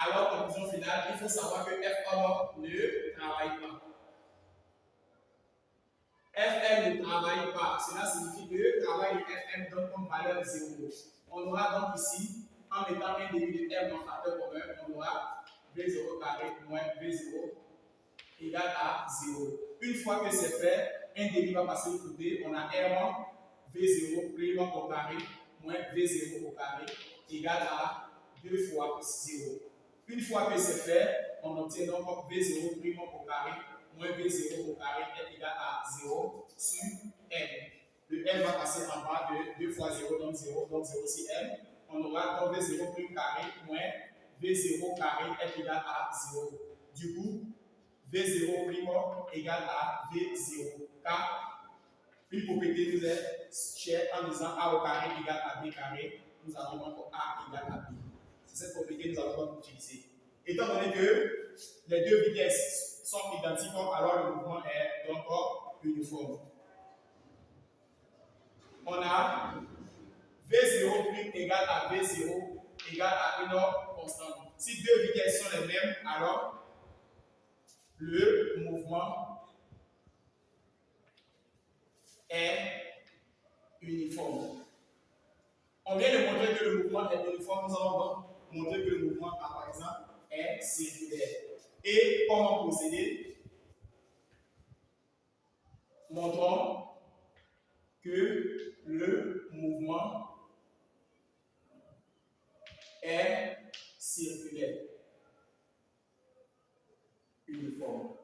Alors, conclusion finale, il faut savoir que Fm ne travaille pas. Fm ne travaille pas. Cela signifie que le travail de Fm donne comme valeur 0. On aura donc ici, en mettant un début de M dans facteur commun, on aura V0 carré moins V0 égale à 0. Une fois que c'est fait, un demi va passer au côté, on a R1 V0 plus 1 au carré moins V0 au carré égale à 2 fois 0. Une fois que c'est fait, on obtient donc V0 plus 1 au carré moins V0 au carré est égal à 0 sur M. Le M va passer en bas de 2 fois 0, donc 0 sur M. On aura donc V0 plus carré moins V0 carré est égal à 0. Du coup, V0 prime égale à V0. Car une propriété nous est chère en disant A au carré égale à B carré. Nous avons donc A égale à B. C'est cette propriété que nous allons donc utiliser. Étant donné que les deux vitesses sont identiques, alors le mouvement est donc uniforme. On a V0 prime égale à V0 égale à une constante. Si deux vitesses sont les mêmes, alors le mouvement est uniforme. On vient de montrer que le mouvement est uniforme. Nous allons donc montrer que le mouvement, par exemple, est circulaire. Et comment procéder? Montrons que le mouvement est circulaire. Uniforme.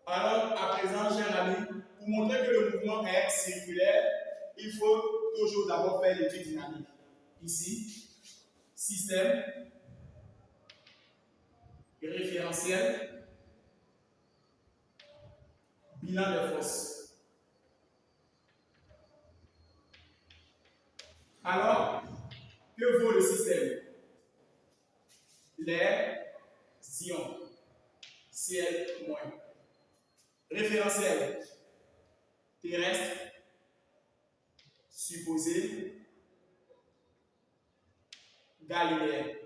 Alors, à présent, chers amis, pour montrer que le mouvement est circulaire, il faut toujours d'abord faire l'étude dynamique. Ici, système, référentiel, bilan des forces. Alors, que vaut le système? Les ions, Cl-. Référentiel, terrestre, supposé, galiléen.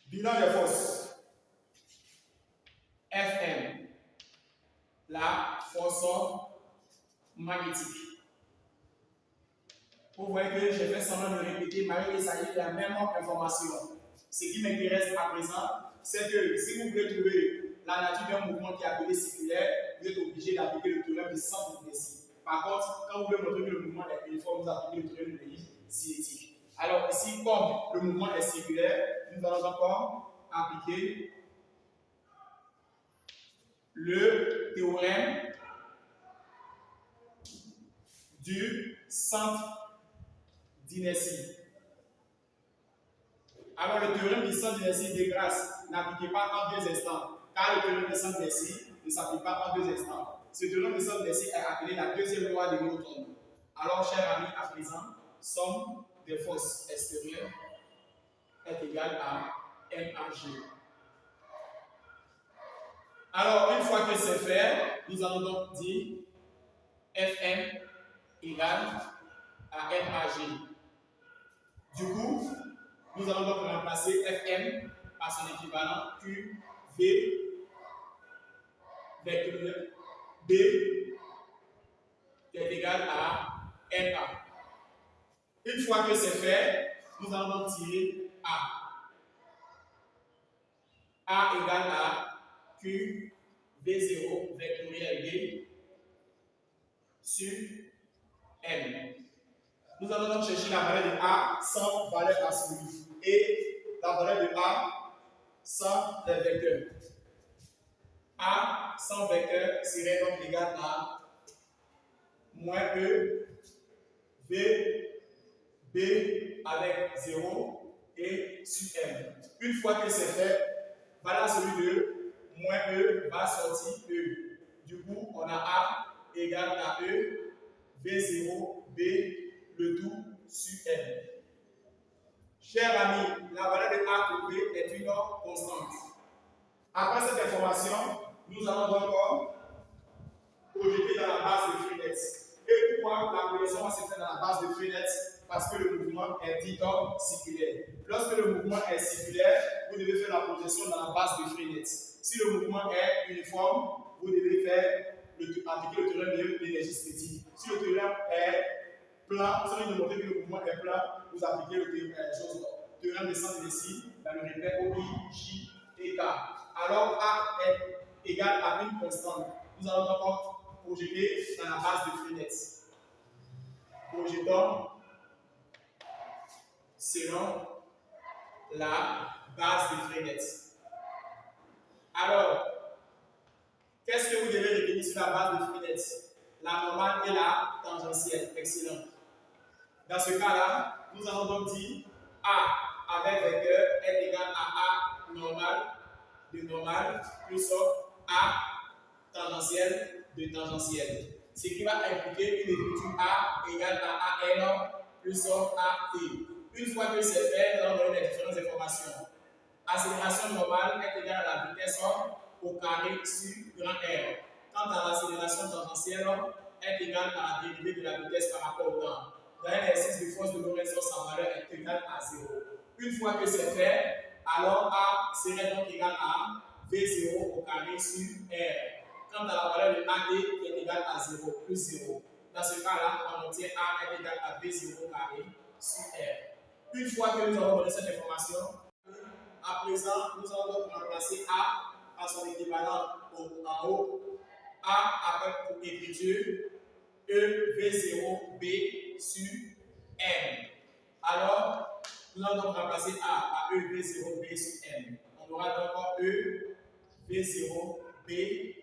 Bilan des forces. Fm, la force magnétique. Vous voyez que j'ai fait semblant de répéter, mais il s'agit de la même information. Ce qui m'intéresse à présent, c'est que si vous voulez trouver la nature d'un mouvement qui est appelé circulaire, vous êtes obligé d'appliquer le théorème de centre d'inertie. Par contre, quand vous voulez montrer que le mouvement est uniforme, vous appliquez le théorème de l'énergie cinétique. Alors ici, comme le mouvement est circulaire, nous allons encore appliquer le théorème du centre d'inertie. Alors le théorème du centre d'inertie de Grasse n'appliquez pas en 2 instants, car le théorème du centre d'inertie ne s'applique pas en 2 instants. Ce théorème du centre d'inertie est appelé la deuxième loi de Newton. Alors, chers amis, à présent, somme des forces extérieures est égale à MAG. Alors, une fois que c'est fait, nous allons donc dire Fm égale à MAG. Du coup, nous allons donc remplacer Fm par son équivalent QV vectoriel B qui est égal à MA. Une fois que c'est fait, nous allons donc tirer A. A égale à Q V0 vectoriel B sur M. Nous allons donc chercher la valeur de A sans valeur absolue et la valeur de A sans les vecteurs. A sans vecteur serait donc égal à moins E V B avec 0 et sur M. Une fois que c'est fait, voilà celui de moins E va sortir E. Du coup, on a A égale à E, V0, B, le tout sur M. Chers amis, la valeur de A pour B est une constante. Après cette information, nous allons donc projeter dans la base de Freenet. Et pourquoi la projection va se faire dans la base de Freenet? Parce que le mouvement est dit circulaire. Lorsque le mouvement est circulaire, vous devez faire la projection dans la base de Freenet. Si le mouvement est uniforme, vous devez faire appliquer le théorème de l'énergie cinétique. Si le théorème est plat, si on veut montrer que le mouvement est plat, vous appliquez le théorème de centre d'inertie, dans le repère OI, J et K. Alors A est égal à une constante. Nous allons donc projeter dans la base de Freenet. Projetons selon la base de Freenet. Alors, qu'est-ce que vous devez retenir sur la base de Freenet? La normale et la tangentielle. Excellent. Dans ce cas-là, nous allons donc dire A avec vecteur est égal à A normal de normal plus A tangentielle de tangentielle. Ce qui va impliquer une écriture A égale à AN plus AT. Une fois que c'est fait, nous allons donner les différentes informations. Accélération normale est égale à la vitesse au carré sur grand R. Quant à l'accélération tangentielle, est égale à la dérivée de la vitesse par rapport au temps. Dans l'exercice de force de Lorentz, sa valeur est égale à 0. Une fois que c'est fait, alors A serait donc égal à V0 au carré sur R. Quant à la valeur de AD qui est égale à 0 plus 0. Dans ce cas-là, on obtient A est égal à V0 au carré sur R. Une fois que nous avons donné cette information, à présent, nous allons donc remplacer A par son équivalent en haut. A avec pour écriture E V0 B sur M. Alors, nous allons donc remplacer A par E V0 B sur M. On aura donc E V0 B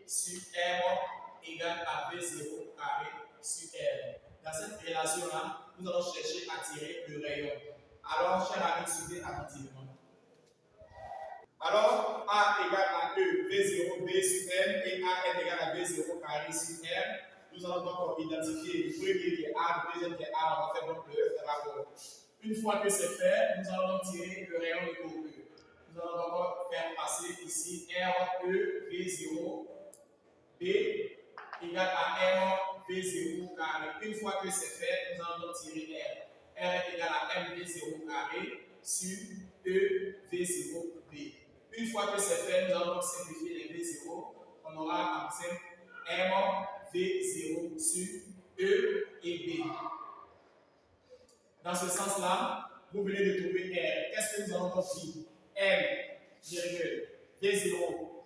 sur M égale à V0 carré sur R. Dans cette relation-là, nous allons chercher à tirer le rayon. Alors, chers amis, suivez attentivement. Alors, A égale à E, V0, B sur M et A est égal à V0 carré sur R. Nous allons donc identifier le premier qui est A, le deuxième qui est A, on va faire donc le rapport. Une fois que c'est fait, nous allons tirer le rayon de cours E. Nous allons donc faire passer ici R, E, V0, B égale à R, V0 carré. Une fois que c'est fait, nous allons donc tirer R. R est égal à M, V0 carré sur E, V0, B. Une fois que c'est fait, nous allons simplifier les V0. On aura en simple M, V0 sur E et B. Dans ce sens-là, vous venez de trouver R. Qu'est-ce que nous allons donc dire? M, virgule, V0,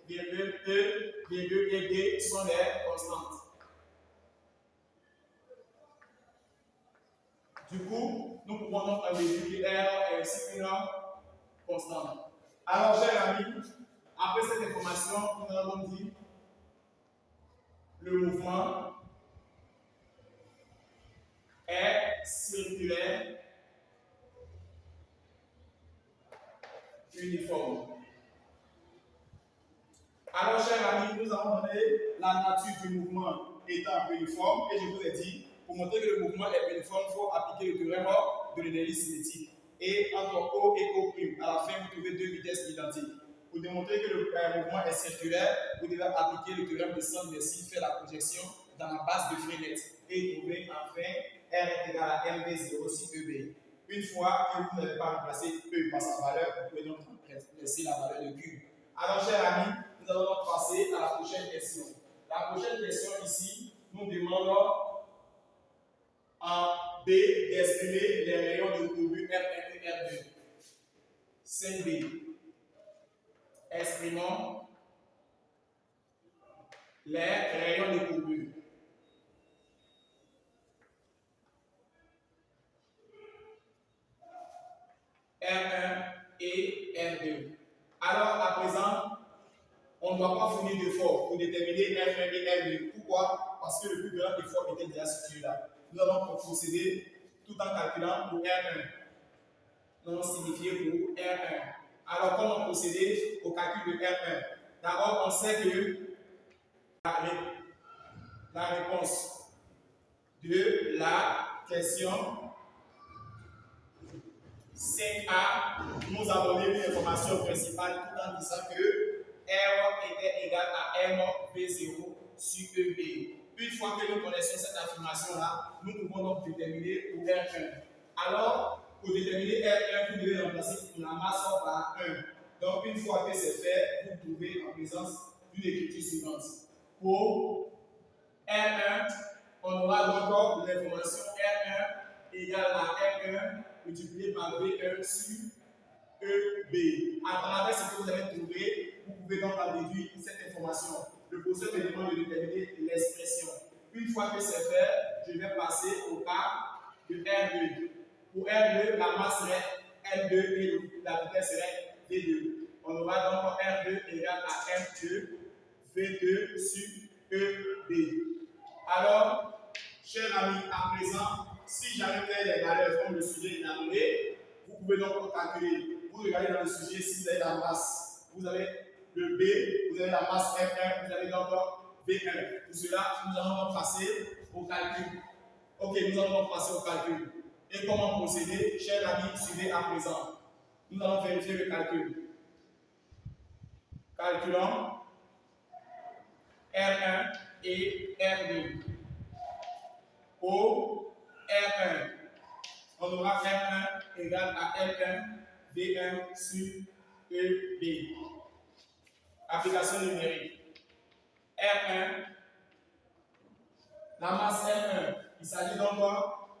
virgule, E, virgule et B sont des constantes. Du coup, Nous pouvons donc déduire que R est aussi une constante. Alors, chers amis, après cette information, nous avons dit le mouvement est circulaire uniforme. Alors, chers amis, nous avons donné la nature du mouvement étant uniforme et je vous ai dit, pour montrer que le mouvement est uniforme, il faut appliquer le théorème de l'énergie cinétique. Et entre O et O', à la fin, vous trouvez deux vitesses identiques. Pour démontrer que le mouvement est circulaire, vous devez appliquer le théorème de Sand-Lessing, faire la projection dans la base de Freinet et trouver enfin R est égal à MV0 sur EB. Une fois que vous n'avez pas remplacé E par sa valeur, vous pouvez donc laisser la valeur de Q. Alors, chers amis, nous allons donc passer à la prochaine question. La prochaine question ici nous demande en B d'estimer les rayons de courbure R1 et R2. 5B. Exprimons les rayons de courbure. R1 et R2. Alors, à présent, on ne doit pas fournir d'efforts pour déterminer R1 et R2. Pourquoi? Parce que le plus grand effort était déjà situé là. Nous allons procéder tout en calculant pour R1. Nous allons signifier pour R1. Alors, comment procéder au calcul de R1? D'abord, on sait que la réponse de la question 5A nous a donné une information principale tout en disant que R était égal à MV0 sur EB. Une fois que nous connaissons cette affirmation-là, nous pouvons donc déterminer pour R1. Alors, pour déterminer R1, vous devez remplacer la masse par 1. Donc, une fois que c'est fait, vous trouvez en présence d'une écriture suivante. Pour R1, on aura donc l'information R1 égale à R1 multiplié par V1 sur EB. À travers ce que vous avez trouvé, vous pouvez donc en déduire cette information. Le professeur me demande de déterminer l'expression. Une fois que c'est fait, je vais passer au cas de R2. Pour R2, la masse serait L2 et la vitesse serait V2. On aura donc R2 égale à M2, V2 sur EB. Alors, chers amis, à présent, si j'arrive à les valeurs comme le sujet est donné, vous pouvez donc calculer. Vous regardez dans le sujet si vous avez la masse. Vous avez le B, vous avez la masse F1, vous avez donc V1. Pour cela, nous allons donc passer au calcul. Ok, nous allons donc passer au calcul. Et comment procéder, chers amis, suivez à présent. Nous allons vérifier le calcul. Calculons R1 et R2. Au R1, on aura R1 égale à L1 V1 sur EB. Application numérique. R1, la masse R1, il s'agit donc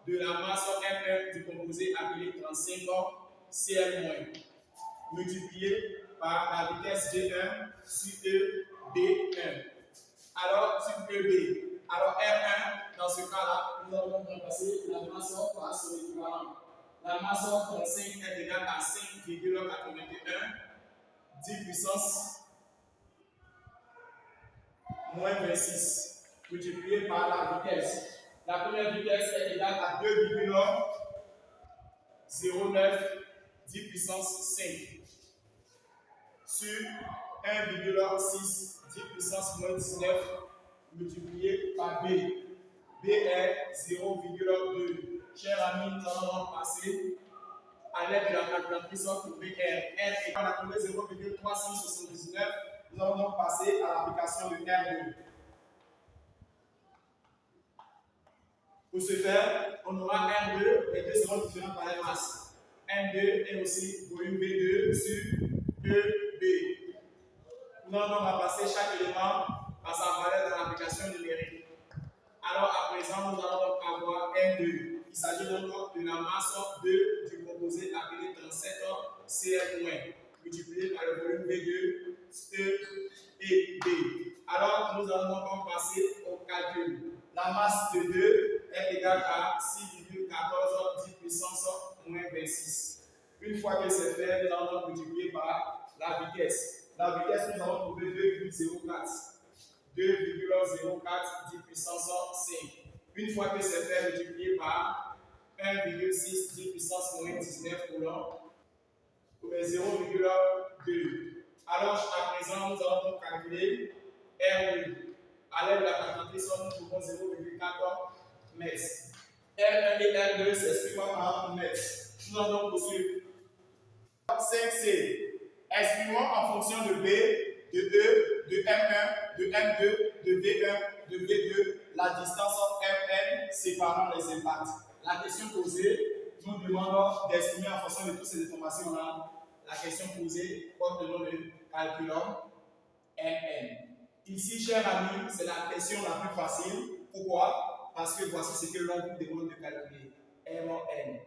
de la masse R1 du composé appelé 35 Cl-, multiplié par la vitesse G1 sur EB1. Alors, sur EB, alors R1, dans ce cas-là, nous allons remplacer la masse par son équivalent. La masse 35 est égale à 5,81 10 puissance moins 26 multiplié par la vitesse. La première vitesse est égale à 2,09 10 puissance 5 sur 1,6 10 puissance moins 19 multiplié par B. B est 0,2. Chers amis, nous allons passer à l'aide de la calculatrice pour trouver R. R égal à 0,379. Nous allons donc passer à l'application de R2. Pour ce faire, on aura R2, les deux seront différents par la masse. M2 est aussi volume B2 sur EB. Nous allons donc remplacer chaque élément par sa valeur dans l'application numérique. Alors à présent, nous allons donc avoir M2. Il s'agit donc de la masse 2 du composé appelé 37 Cl-, multiplié par le volume B2 E et B. Alors nous allons donc passer au calcul. La masse de 2 est égale à 6,14 10 puissance 26. Une fois que c'est fait, nous allons multiplier par la vitesse. La vitesse, nous allons trouver 2,04. 2,04 10 puissance 5. Une fois que c'est fait, multiplier par 1,6 10 puissance moins 19 coulombs. 0,2. Alors, à présent, nous allons calculer R2. À l'aide de la calculatrice, nous trouvons 0,14 mètres. R1 et R2 s'expriment par mètres. Nous allons donc poursuivre. 5C. Exprimons en fonction de B, de E, de M1, de M2, de V1, de V2, la distance entre Mn séparant les impacts. La question posée nous demande d'estimer en fonction de toutes ces informations-là. La question posée porte le nom de calculum Mn. Ici, chers amis, c'est la question la plus facile. Pourquoi? Parce que voici ce que l'on vous demande de calculer. Mn.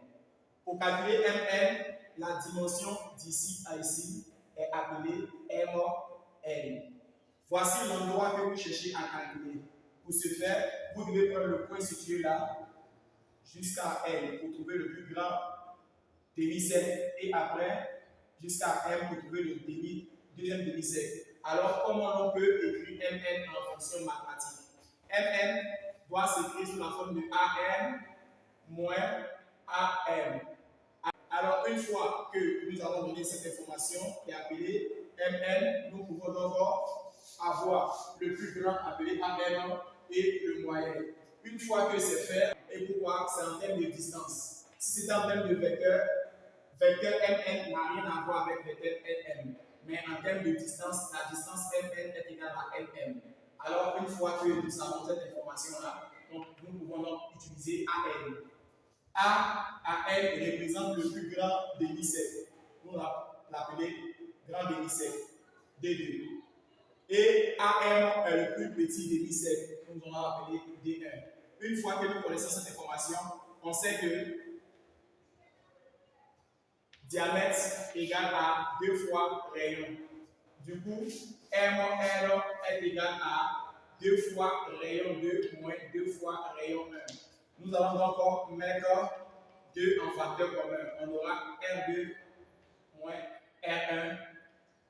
Pour calculer Mn, la dimension d'ici à ici est appelée Mn. Voici l'endroit que vous cherchez à calculer. Pour ce faire, vous devez prendre le point situé là jusqu'à L pour trouver le plus grand demi-cercle et après jusqu'à M pour trouver le deuxième demi-cercle. Alors, comment on peut écrire Mn en fonction mathématique? Mn doit s'écrire sous la forme de Am moins Am. Alors, une fois que nous avons donné cette information qui est appelée Mn, nous pouvons donc avoir le plus grand appelé Am et le moyen. Une fois que c'est fait, et pourquoi? C'est en termes de distance. Si c'est en termes de vecteur, vecteur Mn n'a rien à voir avec vecteur Nm. Mais en termes de distance, la distance Mn est égale à Nm. Alors, une fois que nous avons cette information-là, nous pouvons donc utiliser An. A à N représente le plus grand demi-cercle. Nous l'appelons grand demi-cercle, D2. Et AM est le plus petit demi-cercle. Nous allons l'appeler D1. Une fois que nous connaissons cette information, on sait que diamètre égale à 2 fois rayon. Du coup, ML est égal à 2 fois rayon 2 moins 2 fois rayon 1. Nous allons donc mettre 2 en facteur commun. On aura R2 moins R1.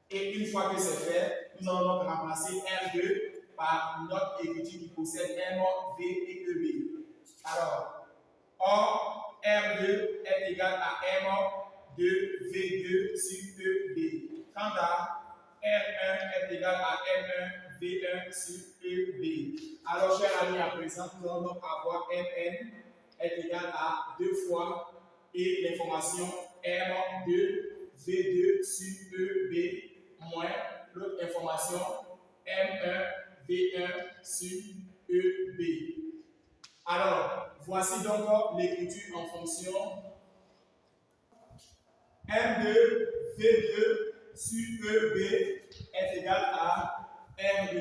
Et une fois que c'est fait, nous allons donc remplacer R2 par notre écriture qui possède M, V et EB. Alors, or, R2 est égal à M de V2 sur EB. Quant à R1 est égal à M1 V1 sur EB. Alors, chers amis, à présent, nous allons donc avoir Mn est égal à 2 fois et l'information M2 V2 sur EB moins l'autre information M1 V1 sur EB. Alors, voici donc l'écriture en fonction M2 V2 sur EB est égal à R2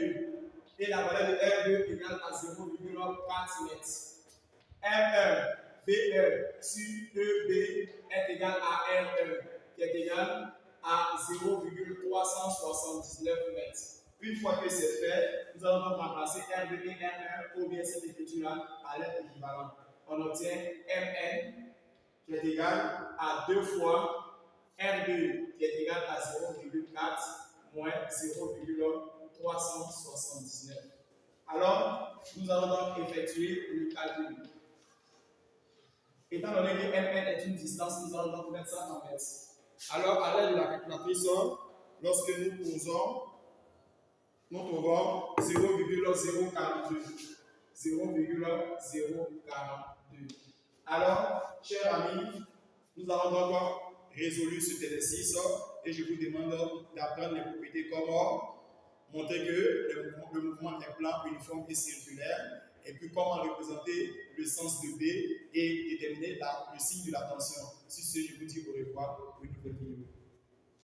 et la valeur de R2 est égale à 0,4 mètres. M1 V1 sur EB est égal à R1 qui est égal à 0,379 mètres. Une fois que c'est fait, nous allons donc remplacer R2 et R1 ou bien cette écriture-là à l'aide équivalente. On obtient Mn qui est égal à 2 fois R2 qui est égal à 0,4 moins 0,379. Alors, nous allons donc effectuer le calcul. Étant donné que Mn est une distance, nous allons donc mettre ça en mètres. Alors, à l'aide de la calculatrice, lorsque nous posons, nous trouvons 0,042. 0,042. Alors, chers amis, nous avons donc résolu cet exercice et je vous demande d'apprendre les propriétés comme montrer que le mouvement est plan, uniforme et circulaire, et puis comment représenter le sens de B et déterminer le signe de la tension. Sur ce, je vous dis au revoir pour une nouvelle vidéo.